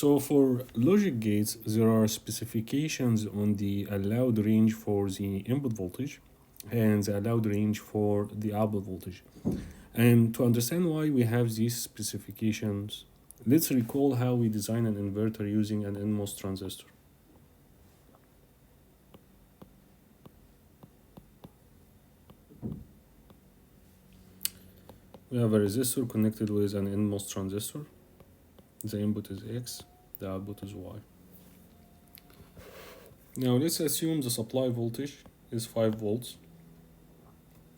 So for logic gates, there are specifications on the allowed range for the input voltage and the allowed range for the output voltage. And to understand why we have these specifications, let's recall how we design an inverter using an NMOS transistor. We have a resistor connected with an NMOS transistor. The input is X, the output is Y. Now let's assume the supply voltage is 5 volts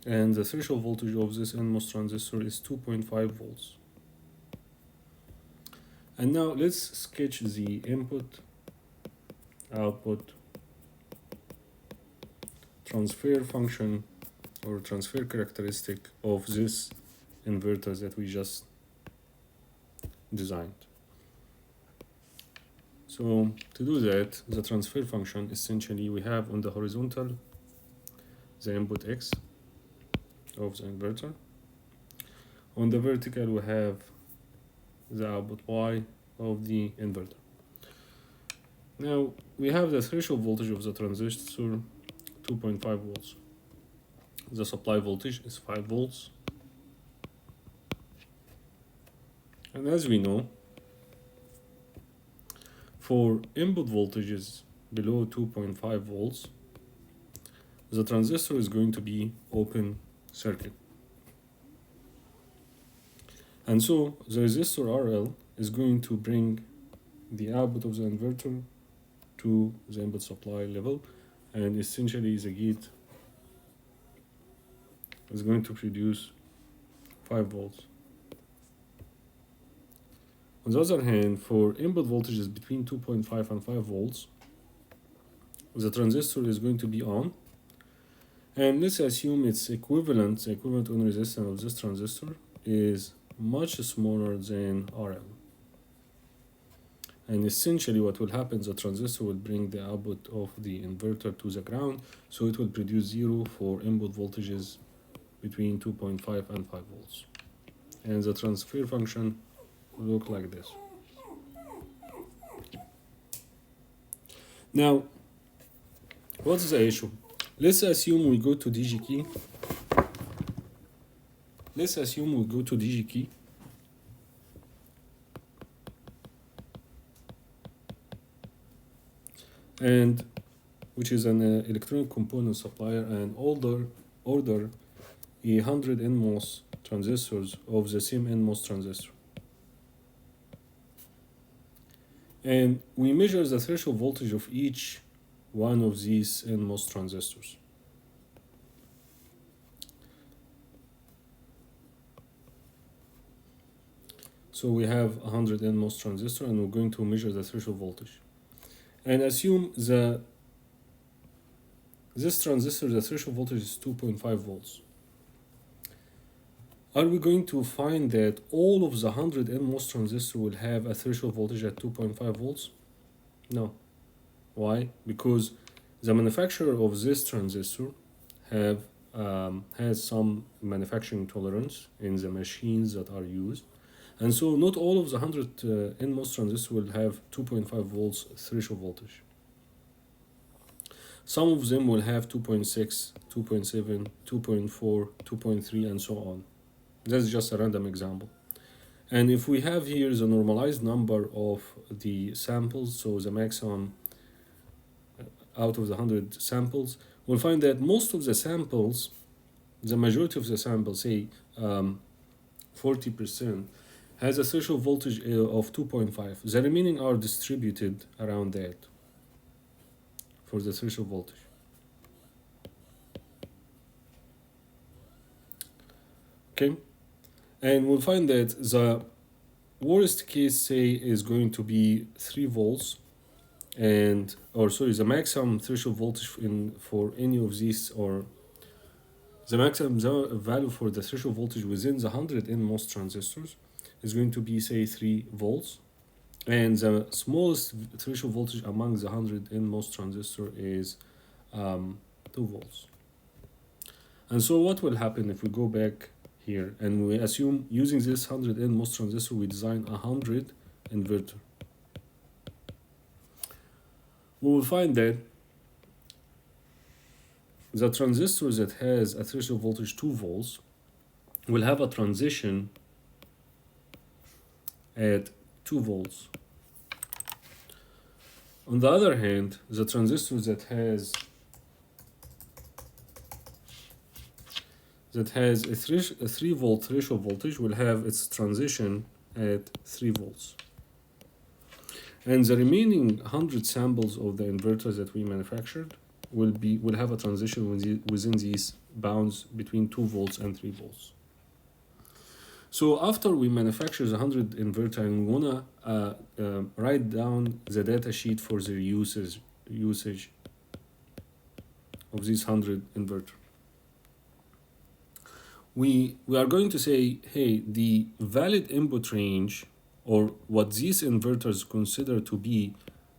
and the threshold voltage of this NMOS transistor is 2.5 volts. And now let's sketch the input, output, transfer function or transfer characteristic of this inverter that we just designed. So to do that, the transfer function, essentially we have on the horizontal the input X of the inverter. On the vertical we have the output Y of the inverter. Now we have the threshold voltage of the transistor 2.5 volts. The supply voltage is 5 volts. And as we know, for input voltages below 2.5 volts, the transistor is going to be open circuit. And so the resistor RL is going to bring the output of the inverter to the input supply level, and essentially the gate is going to produce 5 volts. On the other hand, for input voltages between 2.5 and 5 volts, the transistor is going to be on. And let's assume its equivalent, the equivalent on resistance of this transistor is much smaller than RL. And essentially what will happen, the transistor will bring the output of the inverter to the ground, so it will produce 0 for input voltages between 2.5 and 5 volts. And the transfer function will look like this. Now, what's the issue? Let's assume we go to DG key. And which is an electronic component supplier, and order 100 NMOS transistors of the same NMOS transistor. And we measure the threshold voltage of each one of these NMOS transistors. So we have 100 NMOS transistor, and we're going to measure the threshold voltage. And assume this transistor, the threshold voltage is 2.5 volts. Are we going to find that all of the 100 NMOS transistors will have a threshold voltage at 2.5 volts? No. Why? Because the manufacturer of this transistor has some manufacturing tolerance in the machines that are used. And so not all of the 100 NMOS transistors will have 2.5 volts threshold voltage. Some of them will have 2.6, 2.7, 2.4, 2.3, and so on. That's just a random example. And if we have here the normalized number of the samples, so the maximum out of the 100 samples, we'll find that most of the samples, the majority of the samples, say 40%, has a threshold voltage of 2.5. The remaining are distributed around that for the threshold voltage. Okay, and we'll find that the worst case, say, is going to be 3 volts, and the maximum threshold voltage for any of these, or the maximum value for the threshold voltage within the 100 NMOS transistors is going to be, say, 3 volts, and the smallest threshold voltage among the 100 NMOS transistor is 2 volts. And so what will happen if we go back here and we assume using this 100 NMOS transistor we design 100 inverter. we will find that the transistor that has a threshold voltage 2 volts will have a transition at 2 volts. On the other hand, the transistor that has a 3 volt threshold voltage will have its transition at 3 volts. And the remaining 100 samples of the inverters that we manufactured will have a transition within these bounds between 2 volts and 3 volts. So after we manufacture the 100 inverter, and we wanna write down the data sheet for the usage of these 100 inverter. We are going to say, hey, the valid input range, or what these inverters consider to be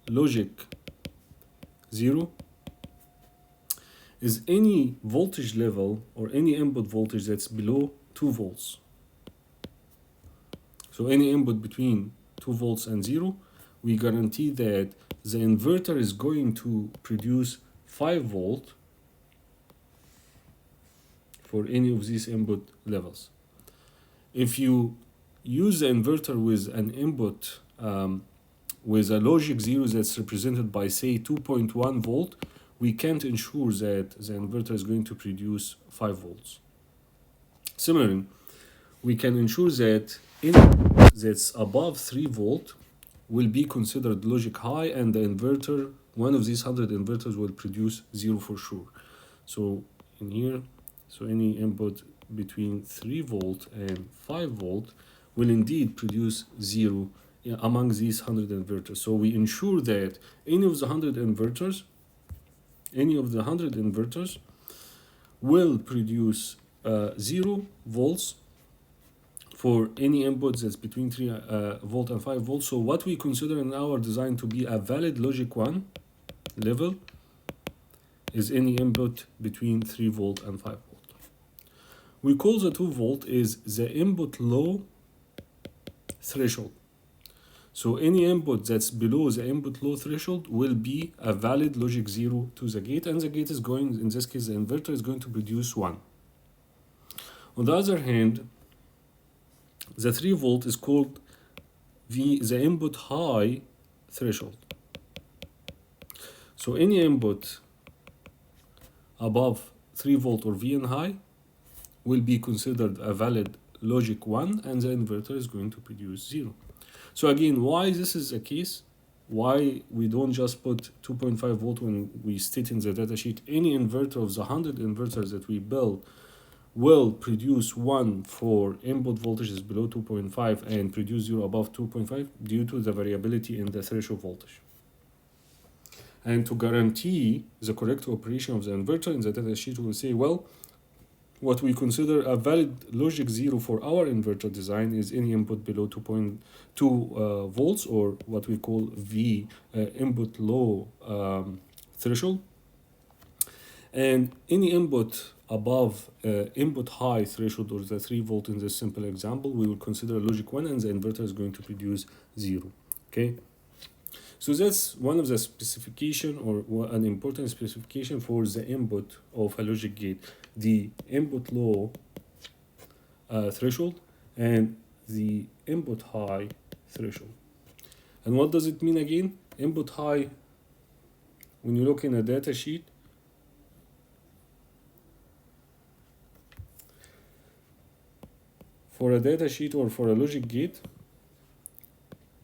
logic 0, is any voltage level or any input voltage that's below 2 volts. So any input between 2 volts and 0, we guarantee that the inverter is going to produce 5 volt for any of these input levels. If you use the inverter with an input with a logic 0 that's represented by, say, 2.1 volt, we can't ensure that the inverter is going to produce 5 volts. Similarly, we can ensure that input that's above 3 volt will be considered logic high, and the inverter, one of these 100 inverters, will produce 0 for sure. So in here, so any input between 3 volt and 5 volt will indeed produce 0 among these 100 inverters. So we ensure that any of the 100 inverters will produce 0 volts for any input that's between 3 volt and 5 volts. So what we consider in our design to be a valid logic 1 level is any input between 3 volt and 5 volt. We call the 2 volt is the input low threshold. So any input that's below the input low threshold will be a valid logic 0 to the gate, and the gate is going, in this case the inverter, is going to produce 1. On the other hand, the 3 volt is called the input high threshold. So any input above 3 volt or Vn high will be considered a valid logic 1, and the inverter is going to produce 0. So again, why this is the case, why we don't just put 2.5 volt when we state in the datasheet any inverter of the 100 inverters that we build will produce 1 for input voltages below 2.5 and produce 0 above 2.5, due to the variability in the threshold voltage. And to guarantee the correct operation of the inverter, in the datasheet we will say, well, what we consider a valid logic 0 for our inverter design is any input below 2.2 volts, or what we call V input low threshold, and any input above input high threshold, or the 3 volt in this simple example, we will consider logic 1, and the inverter is going to produce 0. Okay, so that's one of the specification, or an important specification for the input of a logic gate: the input low threshold and the input high threshold. And what does it mean again? Input high, when you look in a data sheet, for a data sheet or for a logic gate,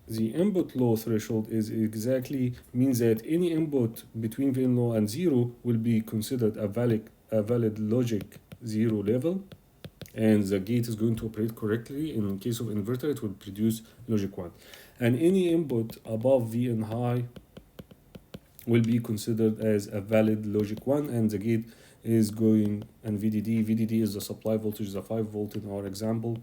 the input low threshold is exactly means that any input between Vn low and 0 will be considered a valid logic 0 level, and the gate is going to operate correctly. In case of inverter, it will produce logic 1. And any input above Vn high will be considered as a valid logic 1, and the gate is going, and VDD is the supply voltage, the 5 volt in our example.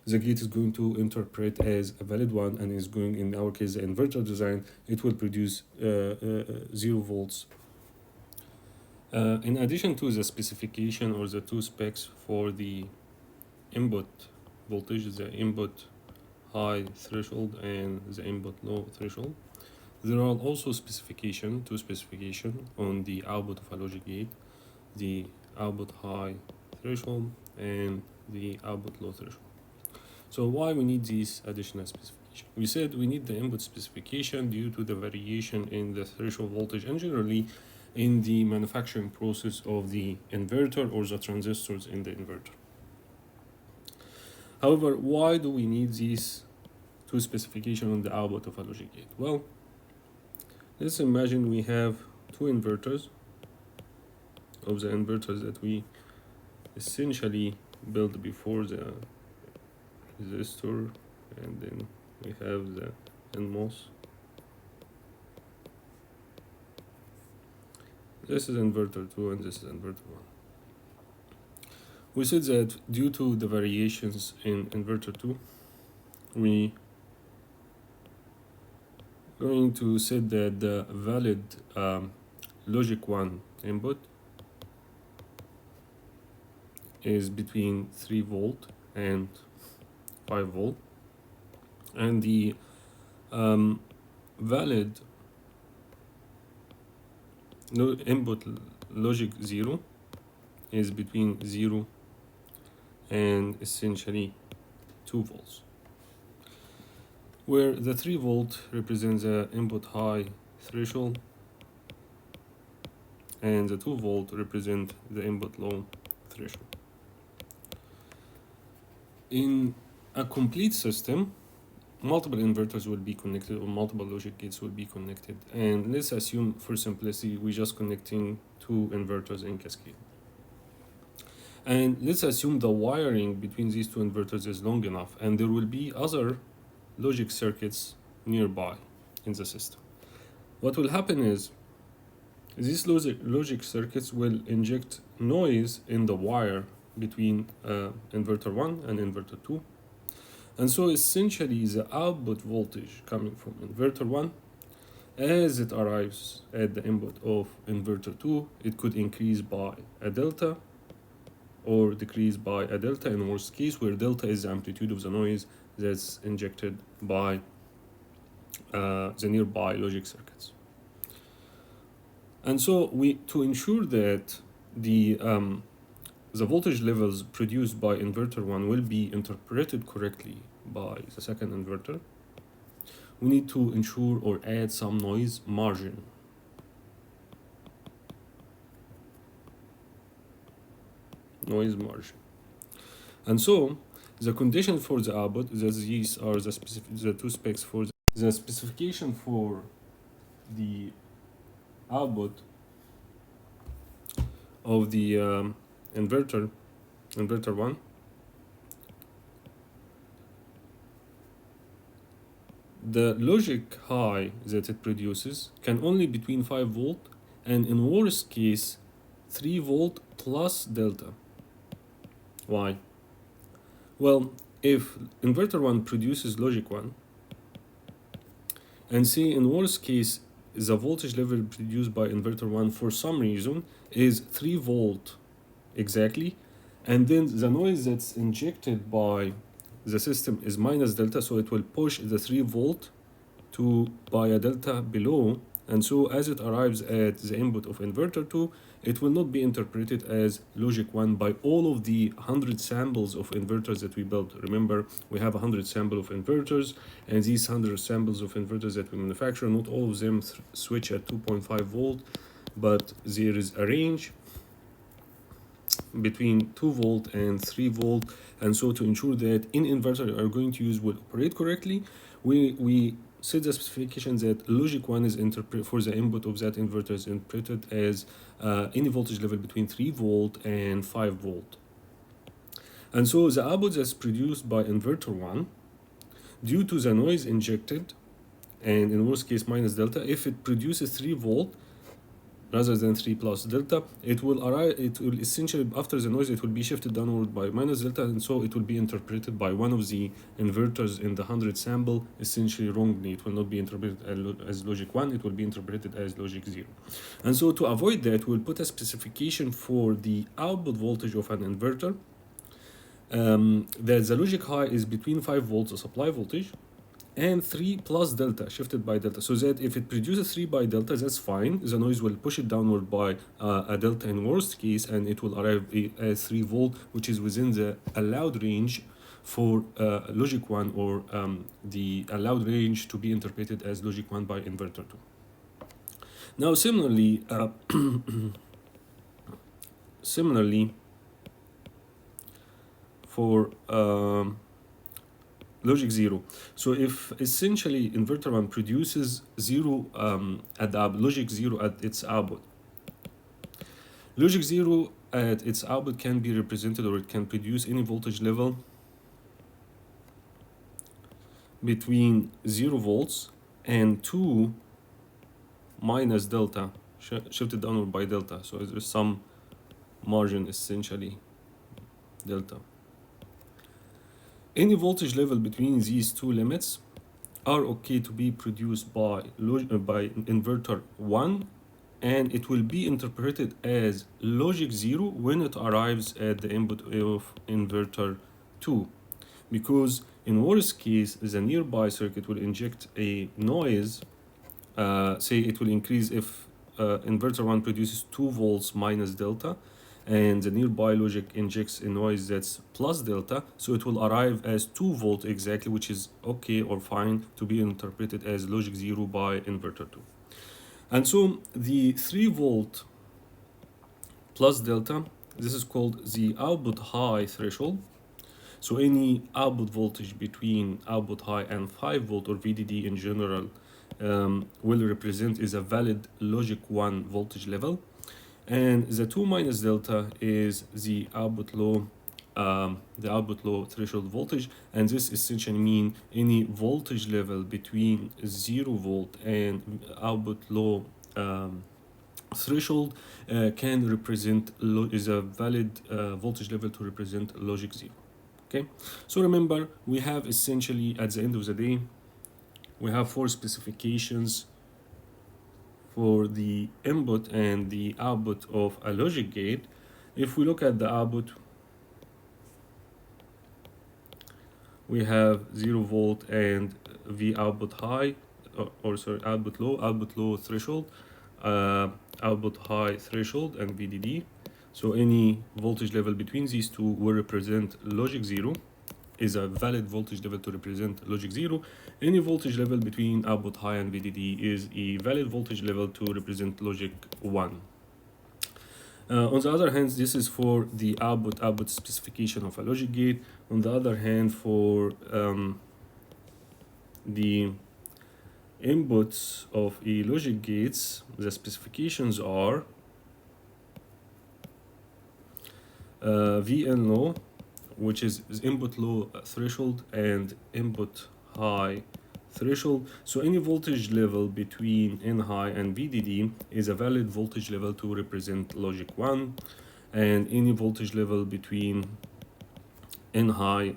The gate is going to interpret as a valid 1, and is going, in our case the inverter design, it will produce 0 volts. In addition to the specification, or the 2 specs for the input voltage, the input high threshold and the input low threshold, There are also two specification on the output of a logic gate, the output high threshold and the output low threshold. So why we need these additional specification? We said we need the input specification due to the variation in the threshold voltage and generally in the manufacturing process of the inverter or the transistors in the inverter. However, why do we need these two specification on the output of a logic gate? Well, let's imagine we have two inverters of the inverters that we essentially built before the resistor, and then we have the NMOS. This is inverter 2 and this is inverter 1. We said that due to the variations in inverter 2, we going to set that the valid logic 1 input is between 3 volt and 5 volt, and the valid input logic 0 is between 0 and essentially 2 volts, where the 3 volt represents the input high threshold and the 2 volt represent the input low threshold. In a complete system, multiple inverters will be connected or multiple logic gates will be connected, and let's assume for simplicity we're just connecting two inverters in cascade, and let's assume the wiring between these two inverters is long enough and there will be other logic circuits nearby in the system. What will happen is these logic circuits will inject noise in the wire between inverter 1 and inverter 2. And so essentially the output voltage coming from inverter 1, as it arrives at the input of inverter 2, it could increase by a delta or decrease by a delta in worst case, where delta is the amplitude of the noise that's injected by the nearby logic circuits. And so to ensure that the voltage levels produced by inverter 1 will be interpreted correctly by the second inverter, we need to ensure or add some noise margin. And so the condition for the output, these are the two specs for the specification for the output of the inverter 1. The logic high that it produces can only be between 5 volt and in worst case 3 volt plus delta. Why? Well, if inverter 1 produces logic 1 and say in worst case the voltage level produced by inverter 1 for some reason is 3 volt exactly, and then the noise that's injected by the system is minus delta, so it will push the 3 volt by a delta below, and so as it arrives at the input of inverter 2, it will not be interpreted as logic 1 by all of the 100 samples of inverters that we built. Remember, we have 100 samples of inverters, and these 100 samples of inverters that we manufacture, not all of them switch at 2.5 volt, but there is a range between 2 volt and 3 volt, and so to ensure that in inverter you are going to use will operate correctly, we set the specification that logic 1 is interpreted for the input of that inverter is interpreted as any voltage level between 3 volt and 5 volt. And so the output that's produced by inverter 1, due to the noise injected, and in worst case minus delta, if it produces 3 volt rather than 3 plus delta, it will essentially, after the noise, it will be shifted downward by minus delta, and so it will be interpreted by one of the inverters in the 100 sample essentially wrongly. It will not be interpreted as logic 1, it will be interpreted as logic 0. And so to avoid that, we'll put a specification for the output voltage of an inverter that the logic high is between 5 volts, the supply voltage, and 3 plus delta shifted by delta, so that if it produces 3 by delta, that's fine. The noise will push it downward by a delta in worst case, and it will arrive at 3 volt, which is within the allowed range for logic 1, or the allowed range to be interpreted as logic 1 by inverter 2. Now similarly, for logic 0. So if essentially inverter 1 produces 0 at the logic 0 at its output, logic 0 at its output can be represented, or it can produce any voltage level between 0 volts and 2 minus delta shifted downward by delta. So there's some margin, essentially delta. Any voltage level between these two limits are okay to be produced by inverter 1, and it will be interpreted as logic 0 when it arrives at the input of inverter 2, because in worst case the nearby circuit will inject a noise. Say it will increase if inverter 1 produces 2 volts minus delta, and the nearby logic injects a noise that's plus delta, so it will arrive as 2 volt exactly, which is okay or fine to be interpreted as logic 0 by inverter 2. And so the 3 volt plus delta, this is called the output high threshold. So any output voltage between output high and 5 volt, or VDD in general, will represent is a valid logic 1 voltage level. And the 2 minus delta is the output low threshold voltage, and this essentially means any voltage level between 0 volt and output low threshold can represent is a valid voltage level to represent logic 0. Okay, so remember, we have essentially at the end of the day, we have 4 specifications for the input and the output of a logic gate. If we look at the output, we have 0 volt and V output high, output low threshold, output high threshold, and VDD. So any voltage level between these two will represent logic 0, is a valid voltage level to represent logic 0. Any voltage level between output high and VDD is a valid voltage level to represent logic 1. On the other hand, this is for the output specification of a logic gate. On the other hand, for the inputs of a logic gates, the specifications are VN low, which is input low threshold, and input high threshold. So any voltage level between N high and VDD is a valid voltage level to represent logic 1, and any voltage level between N high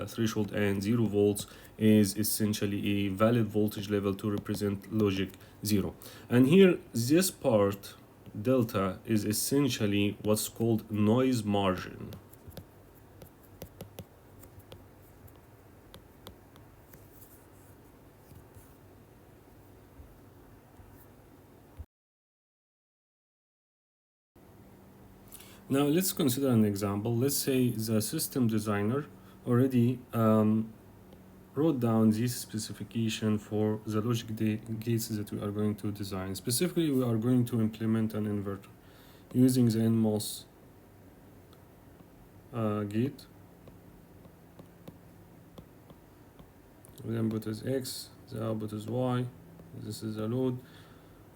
threshold and 0 volts is essentially a valid voltage level to represent logic 0. And here, this part delta is essentially what's called noise margin. Now let's consider an example. Let's say the system designer already wrote down this specification for the logic gates that we are going to design. Specifically, we are going to implement an inverter using the NMOS gate. The input is X, the output is Y, this is the load.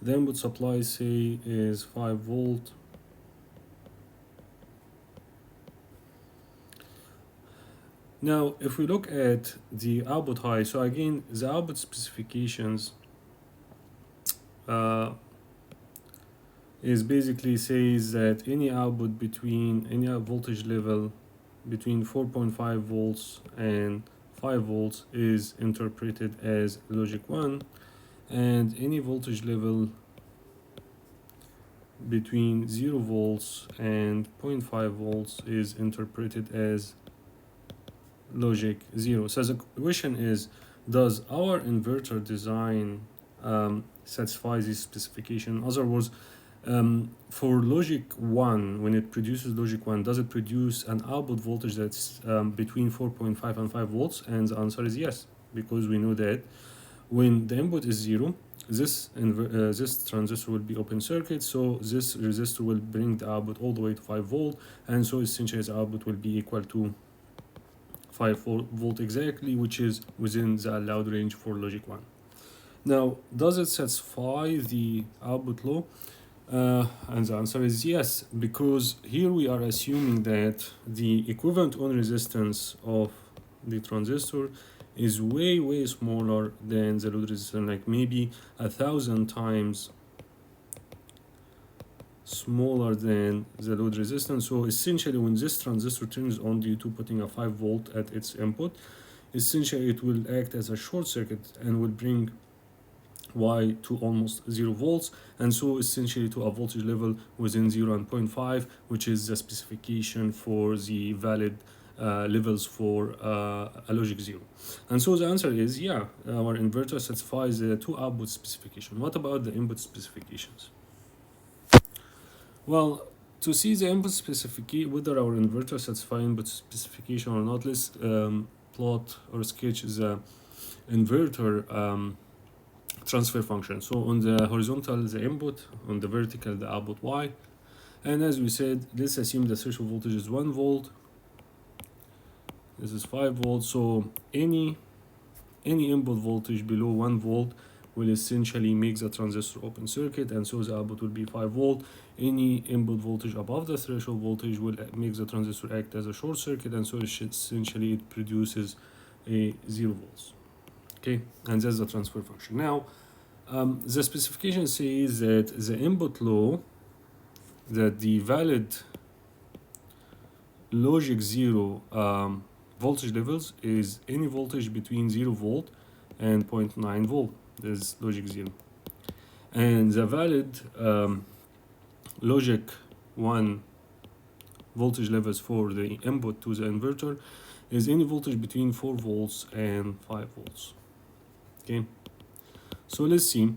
The input supply, say, is 5 volt. Now, if we look at the output high, so again, the output specifications is basically says that any output between any voltage level between 4.5 volts and 5 volts is interpreted as logic 1, and any voltage level between 0 volts and 0.5 volts is interpreted as logic 0. So the question is, does our inverter design satisfy this specification? In other words, for logic 1, when it produces logic 1, does it produce an output voltage that's between 4.5 and 5 volts? And the answer is yes, because we know that when the input is 0, this transistor will be open circuit, so this resistor will bring the output all the way to 5 volt, and so essentially the output will be equal to 5 volt exactly, which is within the allowed range for logic 1. Now, does it satisfy the output law? And the answer is yes, because here we are assuming that the equivalent on resistance of the transistor is way smaller than the load resistance, like maybe 1,000 times smaller than the load resistance. So essentially, when this transistor turns on due to putting a 5 volt at its input, essentially it will act as a short circuit and will bring Y to almost 0 volts, and so essentially to a voltage level within 0 and 0.5, which is the specification for the valid levels for a logic 0. And so the answer is yeah, our inverter satisfies the two output specification. What about the input specifications? Well, to see the input specification, whether our inverter satisfies input specification or not, let's plot or sketch the inverter transfer function. So on the horizontal, the input, on the vertical, the output Y. And as we said, let's assume the threshold voltage is 1 volt. This is 5 volts. So any input voltage below 1 volt will essentially make the transistor open circuit, and so the output will be 5 volt. Any input voltage above the threshold voltage will make the transistor act as a short circuit, and so essentially it produces a 0 volts. Okay, and that's the transfer function. Now, the specification says that the input law, that the valid logic 0 voltage levels is any voltage between 0 volt and 0.9 volt. That's logic 0. And the valid logic 1 voltage levels for the input to the inverter is any voltage between 4 volts and 5 volts. Okay, so let's see.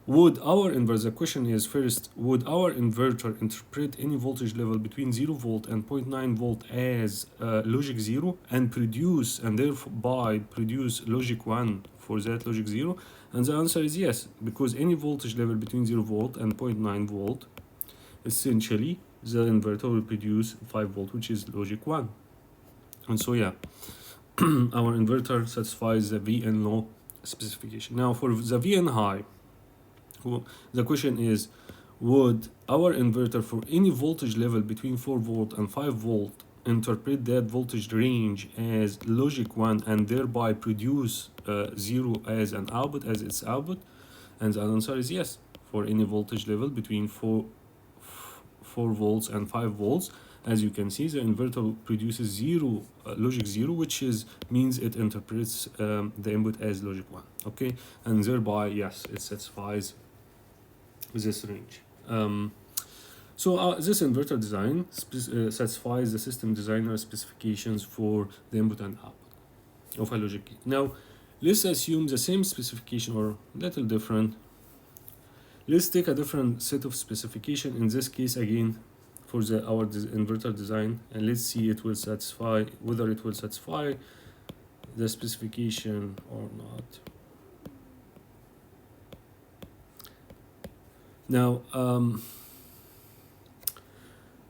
Would our inverter, the question is first, would our inverter interpret any voltage level between 0 volt and 0.9 volt as logic 0 and produce, and thereby produce logic 1 for that logic 0? And the answer is yes, because any voltage level between 0 volt and 0.9 volt, essentially the inverter will produce 5 volt, which is logic 1. And so yeah, our inverter satisfies the Vn low specification. Now for the Vn high, the question is, would our inverter for any voltage level between 4 volt and 5 volt interpret that voltage range as logic 1 and thereby produce 0 as an output, as its output? And the answer is yes, for any voltage level between 4 volts and 5 volts. As you can see, the inverter produces 0 logic 0, which means it interprets the input as logic 1. Okay, and thereby yes, it satisfies this range. So this inverter design satisfies the system designer specifications for the input and output of a logic gate. Now let's assume the same specification or a little different. Let's take a different set of specification, in this case again for our inverter design, and let's see it will satisfy, whether it will satisfy the specification or not. Now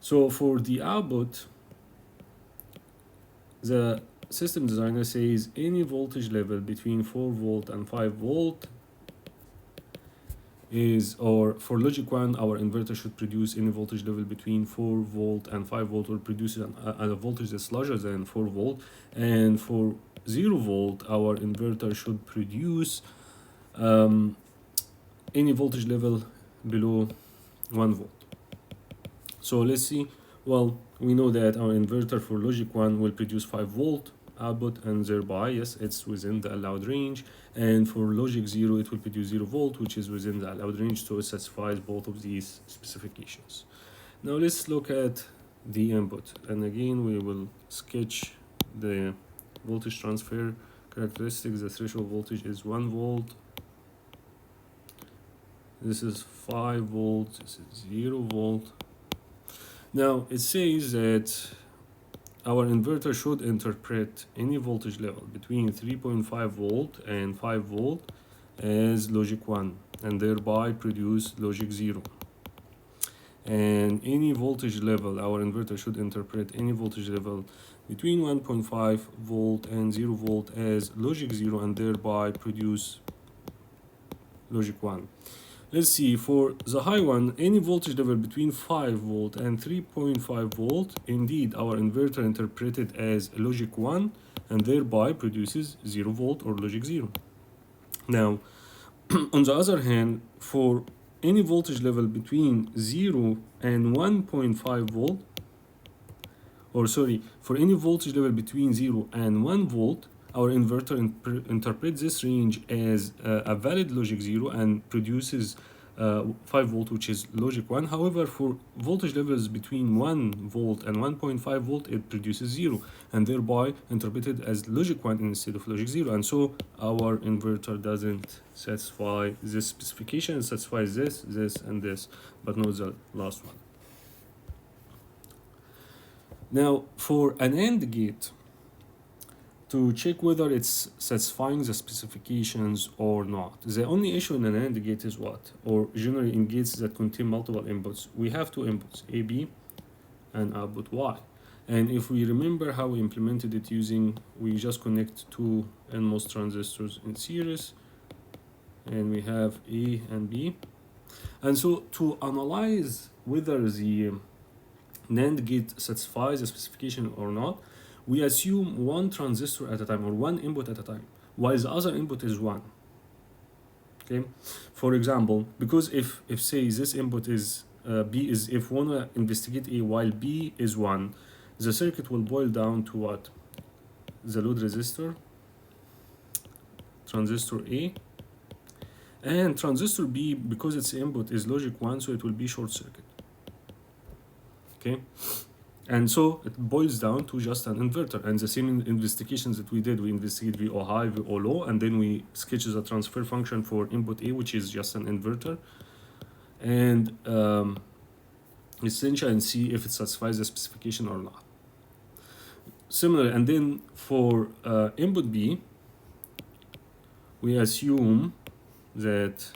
so for the output, the system designer says any voltage level between 4 volt and 5 volt is, or for logic 1, our inverter should produce any voltage level between 4 volt and 5 volt, or produce a voltage that's larger than 4 volt. And for 0 volt, our inverter should produce any voltage level below 1 volt. So let's see. Well, we know that our inverter for logic 1 will produce 5 volt output, and thereby yes, it's within the allowed range. And for logic 0, it will produce 0 volt, which is within the allowed range, so it satisfies both of these specifications. Now let's look at the input, and again we will sketch the voltage transfer characteristics, the threshold voltage is 1 volt. This is 5 volts, this is 0 volt. Now it says that our inverter should interpret any voltage level between 3.5 volt and 5 volt as logic 1 and thereby produce logic 0. And any voltage level, our inverter should interpret any voltage level between 1.5 volt and 0 volt as logic 0 and thereby produce logic 1. Let's see, for the high one, any voltage level between 5 volt and 3.5 volt, indeed our inverter interpreted as logic 1 and thereby produces 0 volt or logic 0. Now, on the other hand, for any voltage level between 0 and 1.5 volt, or sorry, for any voltage level between 0 and 1 volt, our inverter interprets this range as a valid logic 0 and produces 5 volt, which is logic 1. However, for voltage levels between 1 volt and 1.5 volt, it produces 0 and thereby interpreted as logic 1 instead of logic 0. And so our inverter doesn't satisfy this specification. It satisfies this, this, and this, but not the last one. Now, for an AND gate, to check whether it's satisfying the specifications or not, the only issue in an AND gate is what? Or generally in gates that contain multiple inputs, we have two inputs, A, B, and output Y. And if we remember how we implemented it using, we just connect two NMOS transistors in series, and we have A and B. And so to analyze whether the NAND gate satisfies the specification or not, we assume one transistor at a time or one input at a time, while the other input is 1. Okay, for example, because if say this input is B is, if we want to investigate A while B is 1, the circuit will boil down to what? The load resistor, transistor A, and transistor B, because its input is logic 1, so it will be short circuit. Okay, and so it boils down to just an inverter. And the same investigations that we did, we investigate VO high, VO low, and then we sketch the transfer function for input A, which is just an inverter, and essentially and see if it satisfies the specification or not. Similarly, and then for input B, we assume that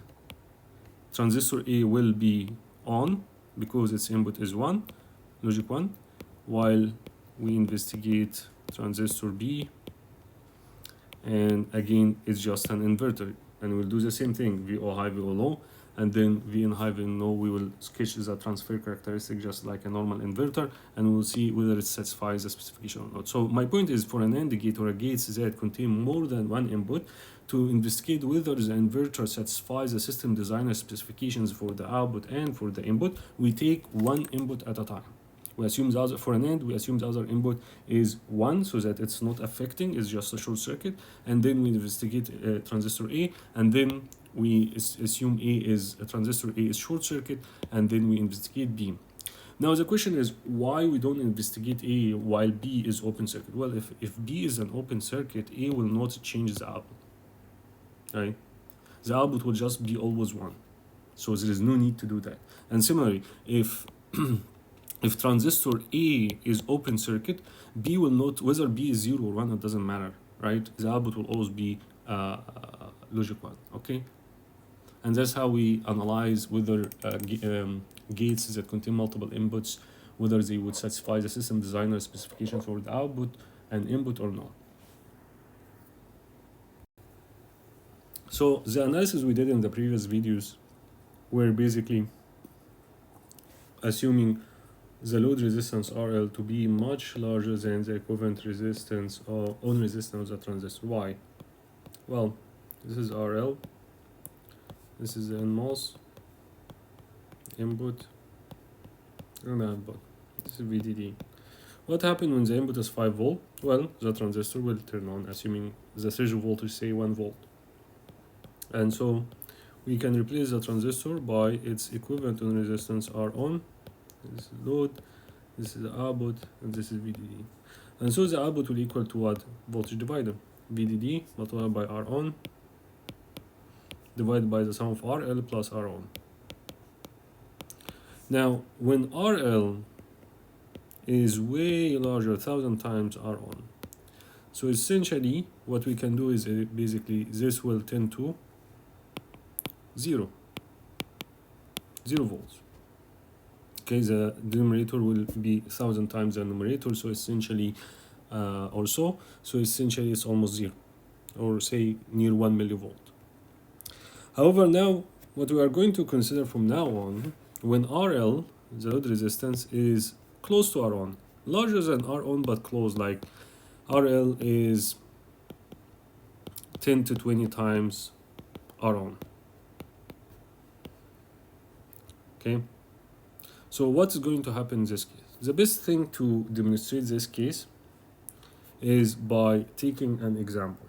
transistor A will be on because its input is 1, logic 1, while we investigate transistor B, and again it's just an inverter, and we'll do the same thing, VO high, VO low, and then Vn high, Vn low, we will sketch the transfer characteristic just like a normal inverter, and we'll see whether it satisfies the specification or not. So my point is, for an AND gate or a gate that contain more than one input, to investigate whether the inverter satisfies the system designer specifications for the output and for the input, we take one input at a time. We assume the other, for an AND, we assume the other input is 1 so that it's not affecting, it's just a short circuit, and then we investigate transistor A, and then we assume A is transistor A is short circuit, and then we investigate B. Now the question is, why we don't investigate A while B is open circuit? Well, if B is an open circuit, A will not change the output, right? The output will just be always 1, so there is no need to do that. And similarly, if if transistor A is open circuit, B will not, whether B is 0 or 1, it doesn't matter, right? The output will always be logic 1, okay? And that's how we analyze whether gates that contain multiple inputs, whether they would satisfy the system designer specification for the output and input or not. So the analysis we did in the previous videos were basically assuming the load resistance RL to be much larger than the equivalent resistance or own resistance of the transistor. Why? Well, this is RL, this is the NMOS input and output. This is VDD. What happens when the input is 5 volt? Well, the transistor will turn on, assuming the threshold voltage say 1 volt. And so we can replace the transistor by its equivalent on resistance R on. This is load, this is the output, and this is VDD. And so the output will equal to what? Voltage divider. VDD multiplied by R on divided by the sum of RL plus R on. Now, when RL is way larger, 1,000 times R on, so essentially what we can do is basically this will tend to 0 volts. Okay, the denominator will be 1,000 times the numerator, so essentially so essentially it's almost 0, or say near 1 millivolt. However, now what we are going to consider from now on, when RL, the load resistance, is close to R on, larger than R on but close, like RL is 10 to 20 times R on. Okay, so what's going to happen in this case? The best thing to demonstrate this case is by taking an example.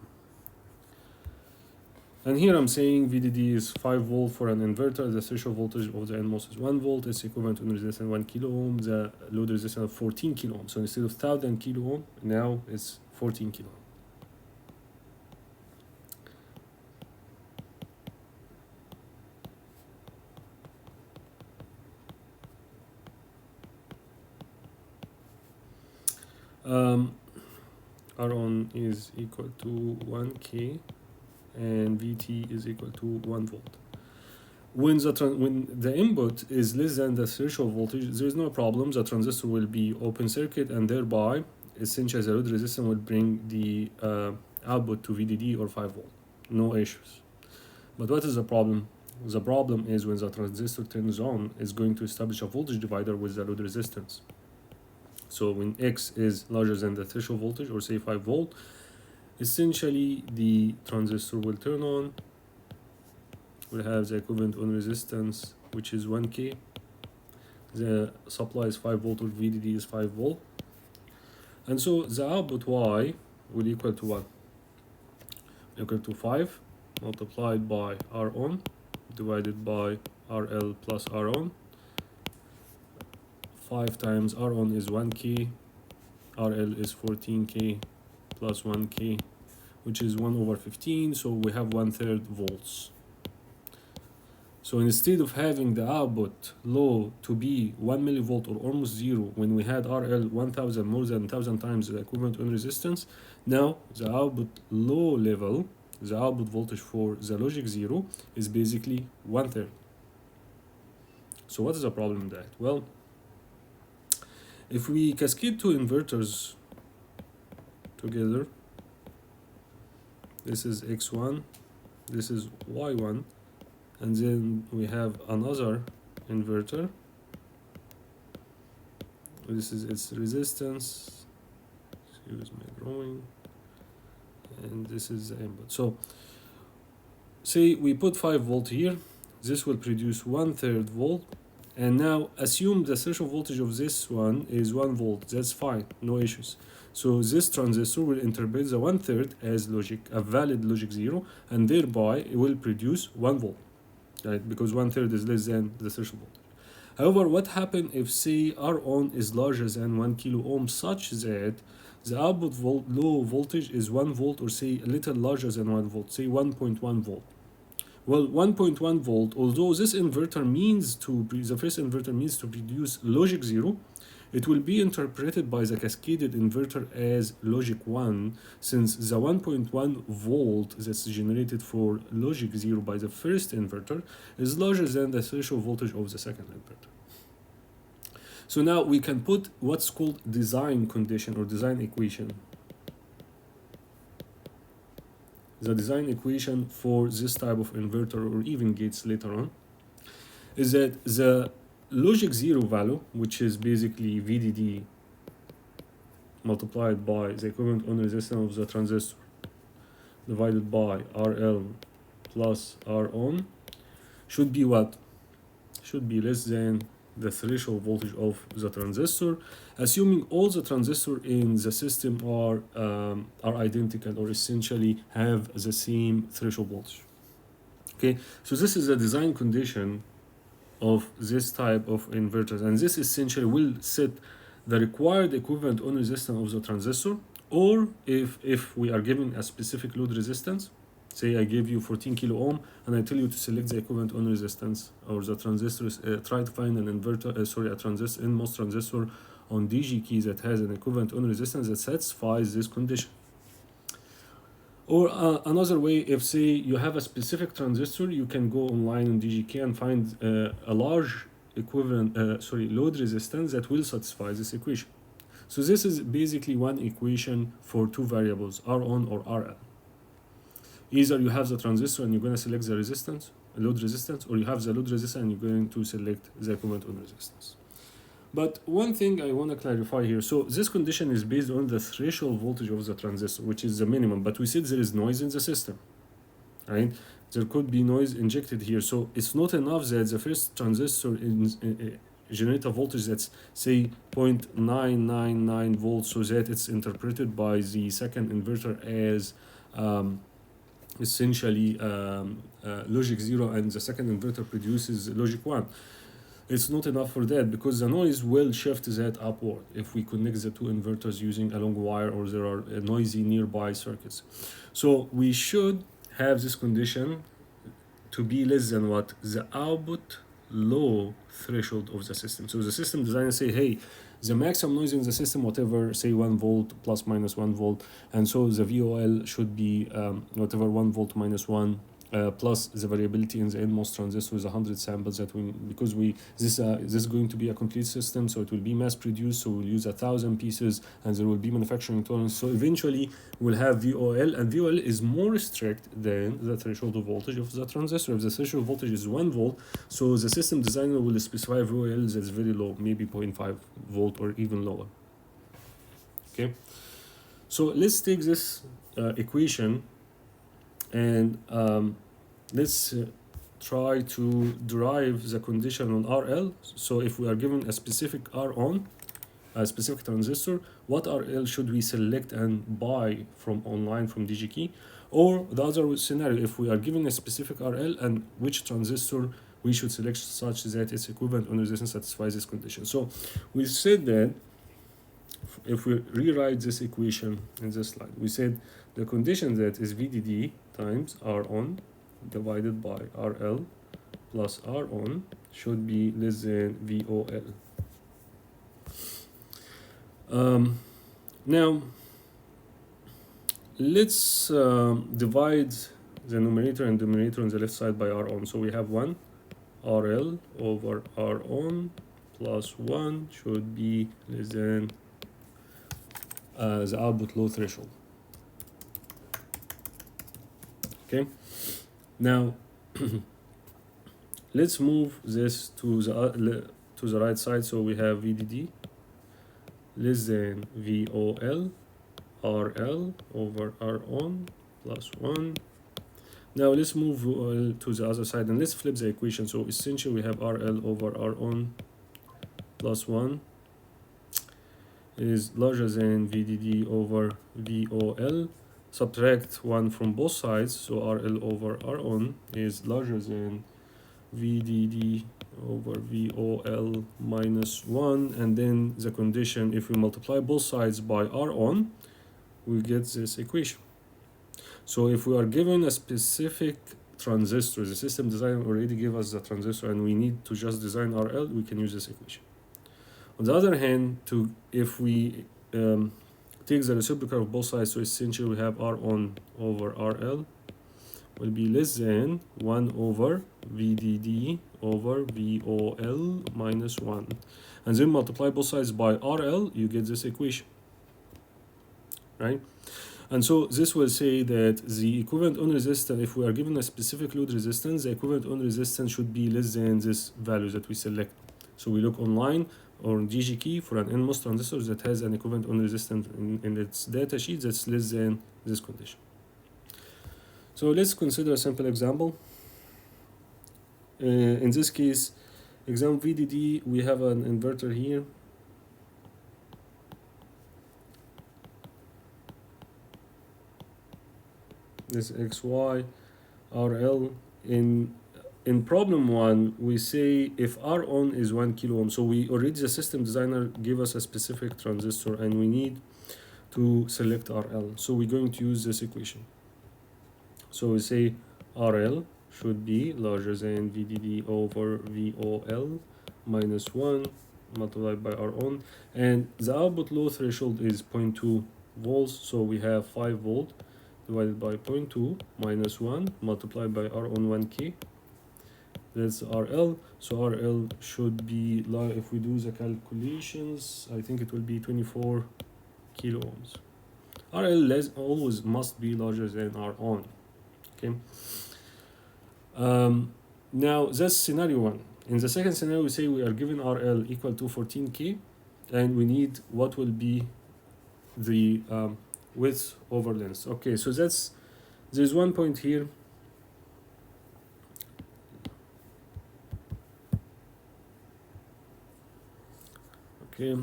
And here I'm saying VDD is 5 volt for an inverter. The threshold voltage of the NMOS is 1 volt. It's equivalent to resistance 1 kilo ohm. The load resistance of 14 kilo ohm. So instead of 1,000 kilo ohm, now it's 14 kilo ohm. R on is equal to 1K and VT is equal to 1 volt. When the input is less than the threshold voltage, there is no problem. The transistor will be open circuit, and thereby essentially the load resistance will bring the output to VDD or 5 volt. No issues. But what is the problem? The problem is when the transistor turns on, it's going to establish a voltage divider with the load resistance. So when X is larger than the threshold voltage, or say 5 volt, essentially the transistor will turn on. We'll have the equivalent on resistance, which is 1K. The supply is 5 volt, or VDD is 5 volt. And so the output Y will equal to what? Equal to 5 multiplied by R on divided by RL plus R on. 5 times R on is 1K, RL is 14K plus 1K, which is 1 over 15, so we have 1/3 volts. So instead of having the output low to be 1 millivolt or almost 0, when we had RL 1000, more than 1000 times the equivalent on resistance, now the output low level, the output voltage for the logic 0 is basically 1/3. So what is the problem in that? Well, if we cascade two inverters together, this is X1, this is Y1, and then we have another inverter, this is its resistance, excuse my drawing, and this is the input. So say we put 5 volt here, this will produce 1/3 volt, and now assume the threshold voltage of this one is 1 volt. That's fine, no issues. So this transistor will interpret the 1/3 as a valid logic 0, and thereby it will produce 1 volt, right? Because 1/3 is less than the threshold voltage. However, what happens if, say, R on is larger than 1 kilo ohm, such that the output low voltage is 1 volt, or say a little larger than 1 volt, say 1.1 volt. Well, 1.1 volt, although this inverter the first inverter means to produce logic 0, it will be interpreted by the cascaded inverter as logic 1, since the 1.1 volt that's generated for logic 0 by the first inverter is larger than the threshold voltage of the second inverter. So now we can put what's called design condition or design equation. The design equation for this type of inverter, or even gates later on, is that the logic 0 value, which is basically VDD multiplied by the equivalent on resistance of the transistor divided by RL plus R on, should be what? Should be less than the threshold voltage of the transistor, assuming all the transistors in the system are identical, or essentially have the same threshold voltage. Okay, so this is a design condition of this type of inverters, and this essentially will set the required equivalent on resistance of the transistor, or if we are given a specific load resistance, say I give you 14 kilo ohm and I tell you to select the equivalent on resistance or the transistors, try to find an inverter, a transistor, NMOS transistor on DG key that has an equivalent on resistance that satisfies this condition. Or another way, if say you have a specific transistor, you can go online on DGK and find a large equivalent, load resistance that will satisfy this equation. So this is basically one equation for two variables, R on or RL. Either you have the transistor and you're going to select the resistance, load resistance, or you have the load resistance and you're going to select the equivalent on resistance. But one thing I want to clarify here, so this condition is based on the threshold voltage of the transistor, which is the minimum, but we said there is noise in the system, right? There could be noise injected here, so it's not enough that the first transistor generate a voltage that's say 0.999 volts, so that it's interpreted by the second inverter as essentially logic 0, and the second inverter produces logic 1. It's not enough for that, because the noise will shift that upward if we connect the two inverters using a long wire or there are noisy nearby circuits. So we should have this condition to be less than what? The output low threshold of the system. So the system designer say, hey, the maximum noise in the system, whatever, say 1 volt plus minus 1 volt, and so the VOL should be whatever 1 volt minus 1 plus the variability in the NMOS transistor is 100 samples that we, because this is going to be a complete system, so it will be mass produced, so we'll use 1,000 pieces and there will be manufacturing tolerance. So eventually we'll have VOL, and VOL is more strict than the threshold voltage of the transistor. If the threshold voltage is 1 volt, so the system designer will specify VOL that's very low, maybe 0.5 volt or even lower. Okay, so let's take this equation and let's try to derive the condition on RL. So if we are given a specific R on, a specific transistor, what RL should we select and buy from online from DGKey? Or the other scenario, if we are given a specific RL and which transistor we should select such that its equivalent on resistance satisfies this condition. So we said that if we rewrite this equation in this slide, we said the condition that is VDD times R on divided by RL plus R on should be less than VOL. Now let's divide the numerator and denominator on the left side by R on. So we have 1 RL over R on plus 1 should be less than the output low threshold. Okay, now let's move this to the right side. So we have VDD less than VOL RL over R on plus 1. Now let's move VOL to the other side and let's flip the equation. So essentially we have RL over R on plus 1 is larger than VDD over VOL. Subtract 1 from both sides, so RL over R on is larger than VDD over VOL minus 1, and then the condition, if we multiply both sides by R on, we get this equation. So if we are given a specific transistor, the system designer already gave us the transistor and we need to just design RL, we can use this equation. On the other hand, if we take the reciprocal of both sides, so essentially we have R on over RL will be less than 1 over VDD over VOL minus 1. And then multiply both sides by RL, you get this equation, right? And so this will say that the equivalent on resistance, if we are given a specific load resistance, the equivalent on resistance should be less than this value that we select. So we look online or DGKey for an NMOS transistor that has an equivalent on resistance in its data sheet that's less than this condition. So let's consider a simple example. In this case, example VDD, we have an inverter here. This XY, RL. In in problem 1 we say if R on is 1 kilo ohm, so we already, the system designer gave us a specific transistor and we need to select RL, so we're going to use this equation. So we say RL should be larger than VDD over VOL minus 1 multiplied by R on, and the output load threshold is 0.2 volts, so we have 5 volt divided by 0.2 minus 1 multiplied by R on 1K, that's RL. So RL should be, if we do the calculations, I think it will be 24 kilo ohms. RL always must be larger than R on. Okay. Now that's scenario 1. In the second scenario, we say we are given RL equal to 14K, and we need what will be the width over length. Okay, so there's one point here. Okay,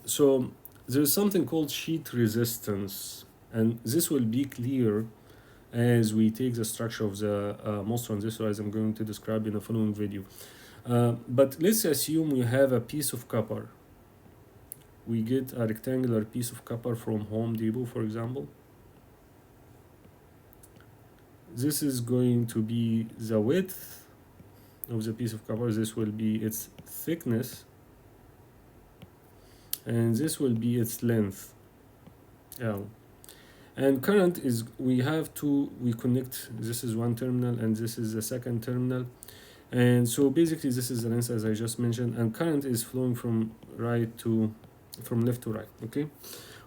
so there's something called sheet resistance, and this will be clear as we take the structure of the MOS transistor, as I'm going to describe in the following video. But let's assume we have a piece of copper. We get a rectangular piece of copper from Home Depot, for example. This is going to be the width of the piece of copper. This will be its thickness, and this will be its length, L. And current is, we connect, this is one terminal and this is the second terminal, and so basically this is the length as I just mentioned, and current is flowing from left to right. Okay,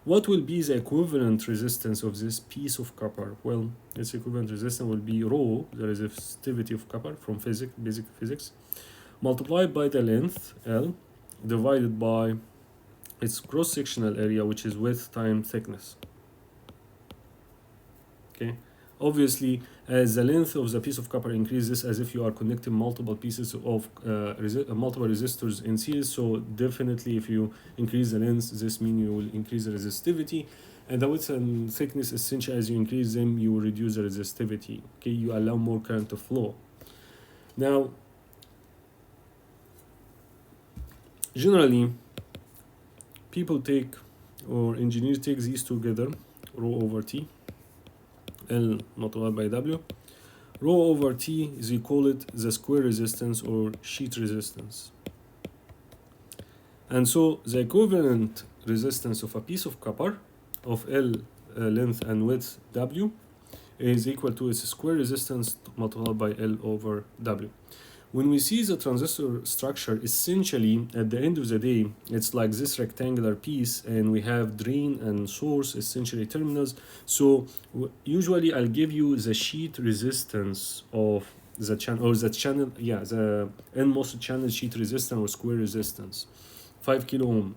what will be the equivalent resistance of this piece of copper? Well, its equivalent resistance will be rho, the resistivity of copper from basic physics, multiplied by the length L divided by its cross-sectional area, which is width times thickness. Okay, obviously as the length of the piece of copper increases, as if you are connecting multiple pieces of multiple resistors in series, so definitely if you increase the length, this means you will increase the resistivity, and the width and thickness, essentially as you increase them you will reduce the resistivity. Okay, you allow more current to flow. Now generally people take, or engineers take these together, rho over T, L multiplied by W. Rho over T is, you call it the square resistance or sheet resistance. And so the equivalent resistance of a piece of copper of L length and width W is equal to its square resistance multiplied by L over W. When we see the transistor structure, essentially at the end of the day, it's like this rectangular piece, and we have drain and source, essentially terminals. So usually I'll give you the sheet resistance of the channel, or the channel, yeah, the NMOS channel sheet resistance or square resistance, 5 kilo ohm.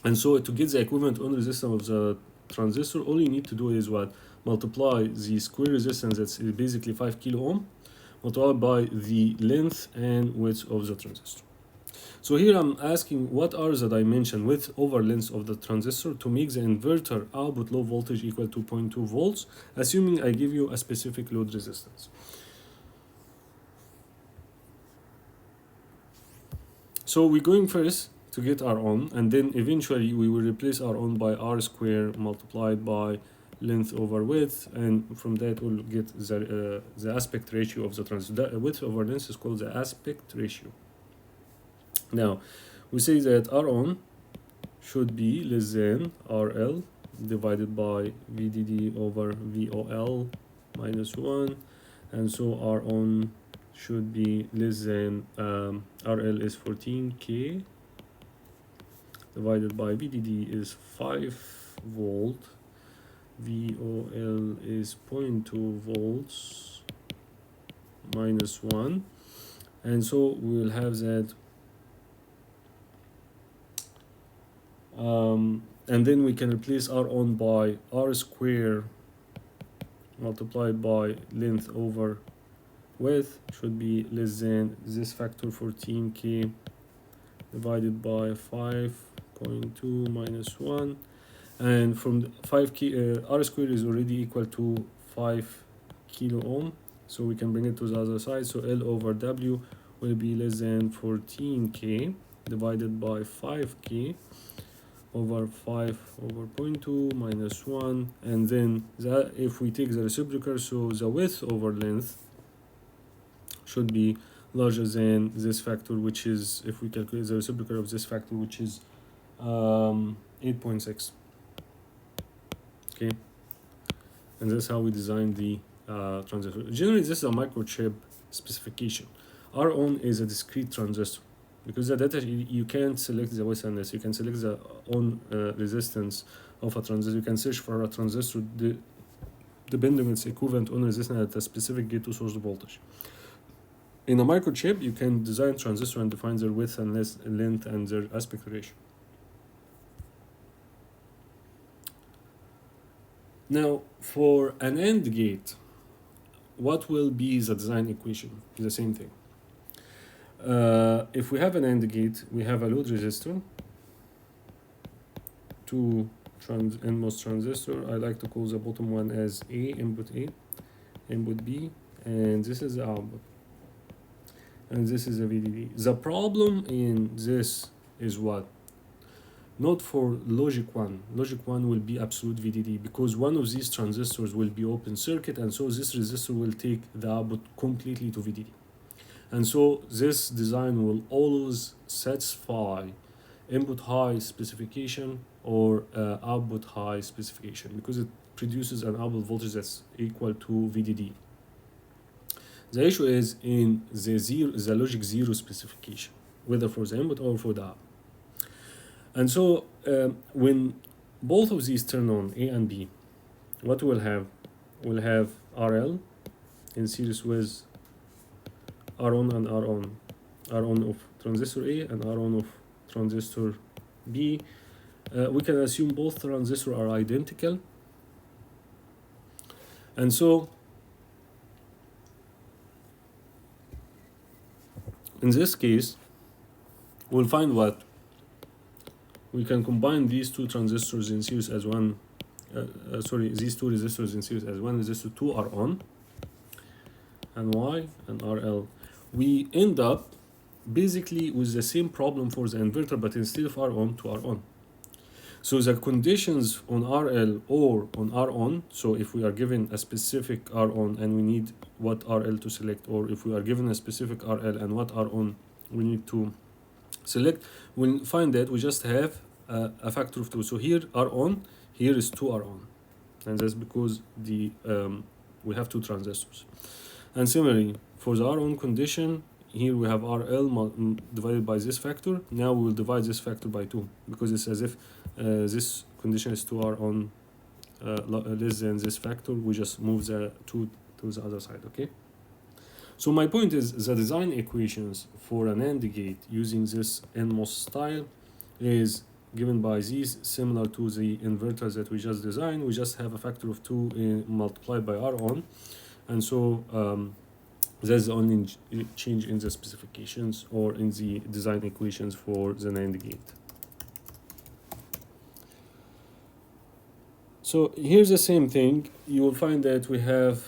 And so to get the equivalent on resistance of the transistor, all you need to do is what? Multiply the square resistance, that's basically 5 kilo ohm, multiplied by the length and width of the transistor. So here I'm asking what are the dimension width over length of the transistor to make the inverter output low voltage equal to 0.2 volts, assuming I give you a specific load resistance. So we're going first to get R on, and then eventually we will replace R on by R square multiplied by length over width, and from that we'll get the aspect ratio of the transistor. The width over length is called the aspect ratio. Now we say that R on should be less than RL divided by VDD over VOL minus 1, and so R on should be less than RL is 14K divided by VDD is 5 volt, VOL is 0.2 volts minus 1, and so we will have that, and then we can replace R on by R square multiplied by length over width should be less than this factor 14K divided by 5.2 minus 1, and from the 5K R square is already equal to 5 kilo ohm, So we can bring it to the other side. So L over W will be less than 14K divided by 5K over 5 over 0.2 minus 1. And then if we take the reciprocal, so the width over length should be larger than this factor, which is, if we calculate the reciprocal of this factor, which is 8.6. Okay, and that's how we design the transistor. Generally, this is a microchip specification. Our own is a discrete transistor because the data you can't select the width unless you can select the own resistance of a transistor. You can search for a transistor depending on its equivalent on resistance at a specific gate to source voltage. In a microchip, you can design transistor and define their width and length and their aspect ratio. Now, for an AND gate, what will be the design equation? The same thing. If we have an AND gate, we have a load resistor, two NMOS transistor. I like to call the bottom one as input B, and this is the output. And this is a VDD. The problem in this is what? Not for logic 1. Logic 1 will be absolute VDD because one of these transistors will be open circuit, and so this resistor will take the output completely to VDD. And so this design will always satisfy input high specification or output high specification because it produces an output voltage that's equal to VDD. The issue is in the logic 0 specification, whether for the input or for the output. And so when both of these turn on, A and B, what we'll have? We'll have RL in series with R1 and R1. R1 of transistor A and R1 of transistor B. We can assume both transistors are identical. And so in this case, we'll find what? We can combine these two transistors in series as one, these two resistors in series as one resistor, 2 are on, and Y and RL. We end up basically with the same problem for the inverter, but instead of R on to R on. So the conditions on RL or on R on, so if we are given a specific R on and we need what RL to select, or if we are given a specific RL and what R on we need to select, we'll find that we just have a factor of 2. So here R on, here is 2 R on, and that's because the we have 2 transistors. And similarly for the R on condition, here we have RL divided by this factor. Now we will divide this factor by 2 because it's as if this condition is 2R on less than this factor. We just move the 2 to the other side, okay? So my point is the design equations for an AND gate using this NMOS style is given by these, similar to the inverters that we just designed. We just have a factor of 2 multiplied by R on, and so that's the only change in the specifications or in the design equations for the NAND gate. So here's the same thing. You will find that we have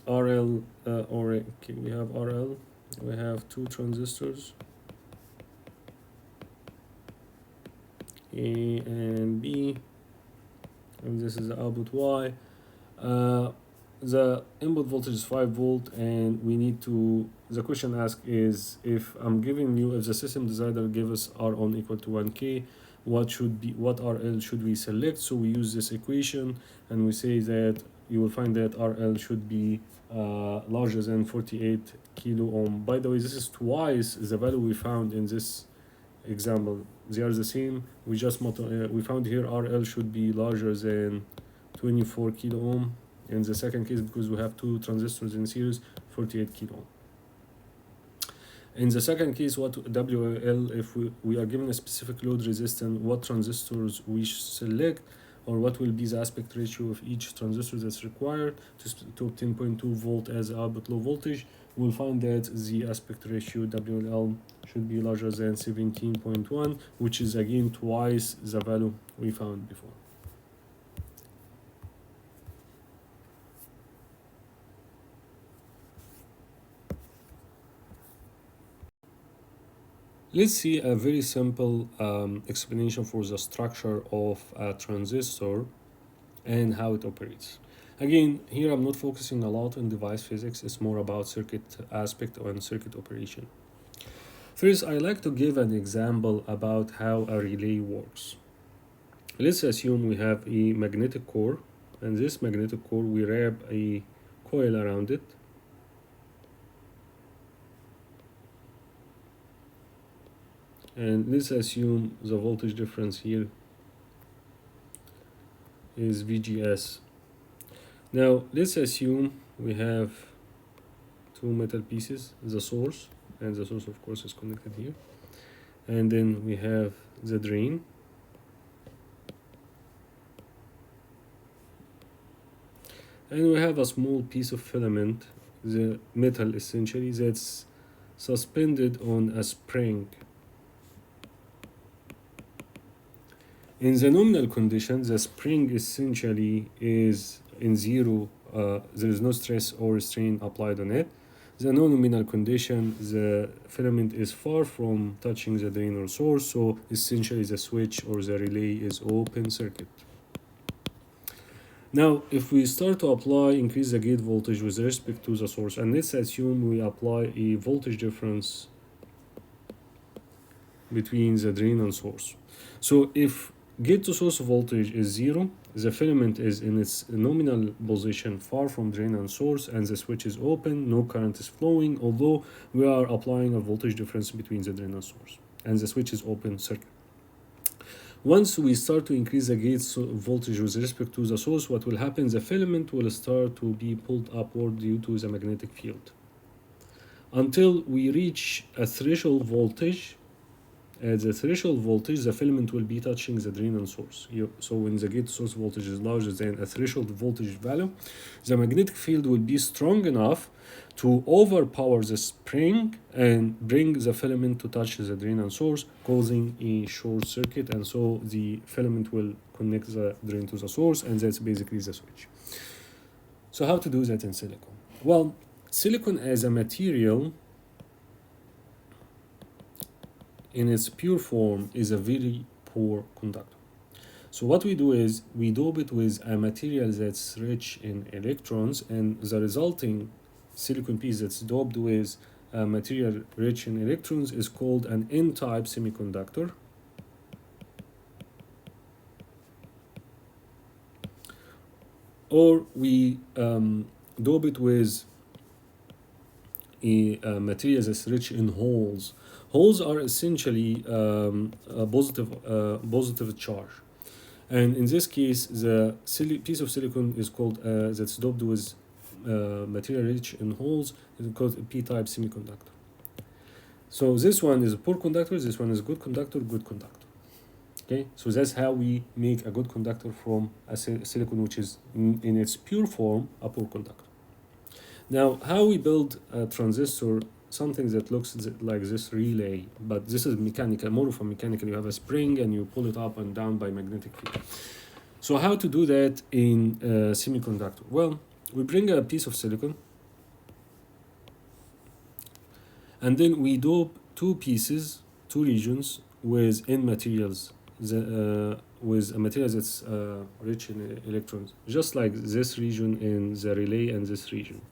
RL, we have RL, we have 2 transistors, A and B, and this is the output Y. The input voltage is 5 volt, and we need to, the question asked is, if I'm giving you, if the system designer gave us R on equal to 1K, what RL should we select? So we use this equation and we say that you will find that RL should be larger than 48 kilo ohm. By the way, this is twice the value we found in this example. They are the same. We just we found here RL should be larger than 24 kilo ohm in the second case because we have 2 transistors in series, 48 kilo ohm. In the second case, what WL, if we are given a specific load resistance, what transistors we select, or what will be the aspect ratio of each transistor that's required to obtain 0.2 volt as output low voltage, we'll find that the aspect ratio WL should be larger than 17.1, which is again twice the value we found before. Let's see a very simple explanation for the structure of a transistor and how it operates. Again, here I'm not focusing a lot on device physics, it's more about circuit aspect and circuit operation. First, I like to give an example about how a relay works. Let's assume we have a magnetic core, and this magnetic core we wrap a coil around it. And let's assume the voltage difference here is VGS. Now let's assume we have two metal pieces, the source, and the source of course is connected here, and then we have the drain, and we have a small piece of filament, the metal essentially, that's suspended on a spring. In the nominal condition, the spring essentially is in zero, there is no stress or strain applied on it. The non-nominal condition, the filament is far from touching the drain or source, so essentially the switch or the relay is open circuit. Now, if we start to increase the gate voltage with respect to the source, and let's assume we apply a voltage difference between the drain and source. So if gate to source voltage is zero, the filament is in its nominal position far from drain and source, and the switch is open, no current is flowing, although we are applying a voltage difference between the drain and source, and the switch is open circuit. Once we start to increase the gate voltage with respect to the source, what will happen? The filament will start to be pulled upward due to the magnetic field until we reach a threshold voltage. At the threshold voltage, the filament will be touching the drain and source. So when the gate source voltage is larger than a threshold voltage value, the magnetic field will be strong enough to overpower the spring and bring the filament to touch the drain and source, causing a short circuit, and so the filament will connect the drain to the source, and that's basically the switch. So how to do that in silicon? Well, silicon as a material in its pure form is a very poor conductor. So what we do is we dope it with a material that's rich in electrons, and the resulting silicon piece that's doped with a material rich in electrons is called an N-type semiconductor. Or we dope it with a material that's rich in holes. Holes are essentially a positive charge, and in this case, the piece of silicon is called that's doped with material rich in holes is called a P-type semiconductor. So this one is a poor conductor. This one is good conductor. Okay, so that's how we make a good conductor from a silicon which is in its pure form a poor conductor. Now, how we build a transistor, something that looks like this relay, but this is mechanical, more of a mechanical. You have a spring and you pull it up and down by magnetic field. So how to do that in a semiconductor? Well, we bring a piece of silicon, and then we dope two regions with N materials, with a material that's rich in electrons, just like this region in the relay and this region.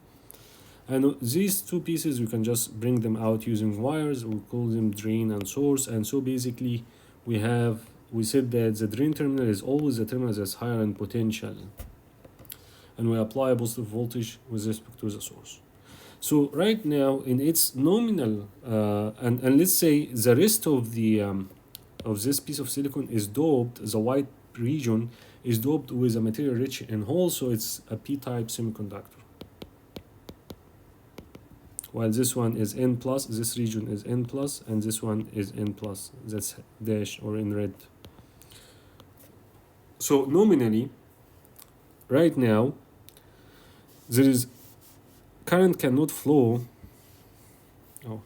And these two pieces, we can just bring them out using wires. We call them drain and source. And so basically, we said that the drain terminal is always the terminal that's higher in potential, and we apply a positive voltage with respect to the source. So right now, in its nominal, and let's say the rest of the of this piece of silicon is doped. The white region is doped with a material rich in holes, so it's a P-type semiconductor. While this one is N plus, this region is N plus, and this one is N plus. That's dashed or in red. So nominally, right now, there is current cannot flow. Oh,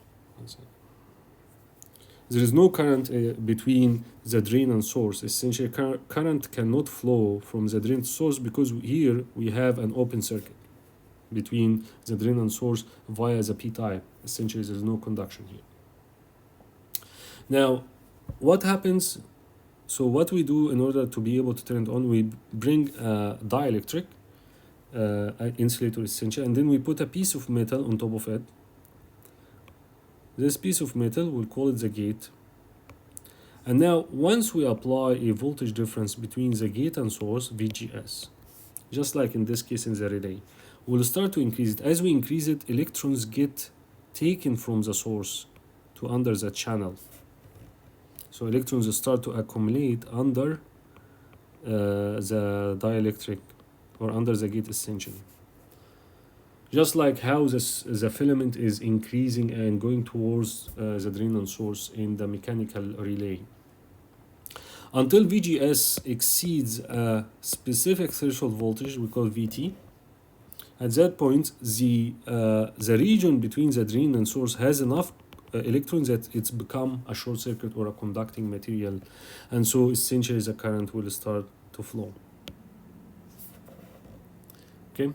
there is no current between the drain and source. Essentially, current cannot flow from the drain to source because here we have an open circuit between the drain and source via the P-type. Essentially, there is no conduction here. Now, what happens? So what we do in order to be able to turn it on, we bring a dielectric, an insulator essential, and then we put a piece of metal on top of it. This piece of metal, we'll call it the gate. And now, once we apply a voltage difference between the gate and source, VGS, just like in this case in the relay, we'll start to increase it. As we increase it, electrons get taken from the source to under the channel. So electrons start to accumulate under the dielectric or under the gate essentially. Just like how the filament is increasing and going towards the drain and source in the mechanical relay. Until VGS exceeds a specific threshold voltage we call VT, at that point the region between the drain and source has enough electrons that it's become a short circuit or a conducting material, and so essentially the current will start to flow. Okay,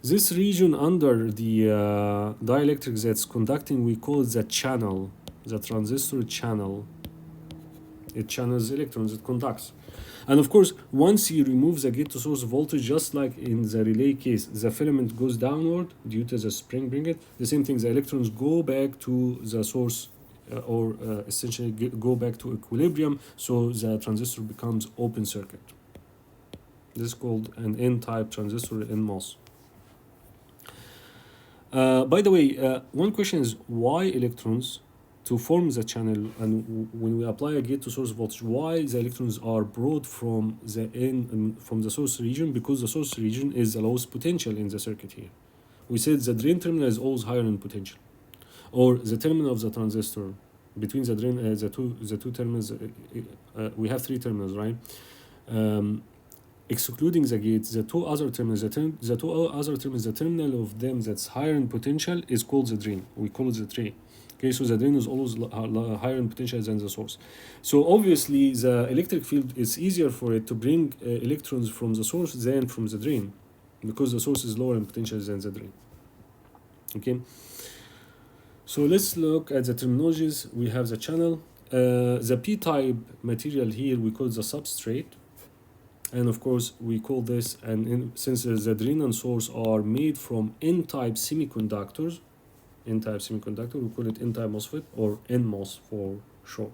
this region under the dielectric that's conducting, we call it the channel, the transistor channel. It channels electrons, it conducts. And of course, once you remove the gate to source voltage, just like in the relay case, the filament goes downward due to the spring bring it. The same thing, the electrons go back to the source or essentially go back to equilibrium, so the transistor becomes open circuit. This is called an N-type transistor, NMOS. By the way, one question is why electrons? To form the channel, and when we apply a gate to source voltage, why the electrons are brought from the source region? Because the source region is the lowest potential in the circuit here. We said the drain terminal is always higher in potential, or the terminal of the transistor between the drain the two terminals. We have three terminals, right? Excluding the gate, the two other terminals, the terminal of them that's higher in potential is called the drain. We call it the tray. Okay, so the drain is always higher in potential than the source. So obviously the electric field, it's easier for it to bring electrons from the source than from the drain, because the source is lower in potential than the drain. Okay, so let's look at the terminologies. We have the channel. The p-type material here we call the substrate, and of course we call this, since the drain and source are made from N-type semiconductors, we call it N-type MOSFET, or NMOS for short.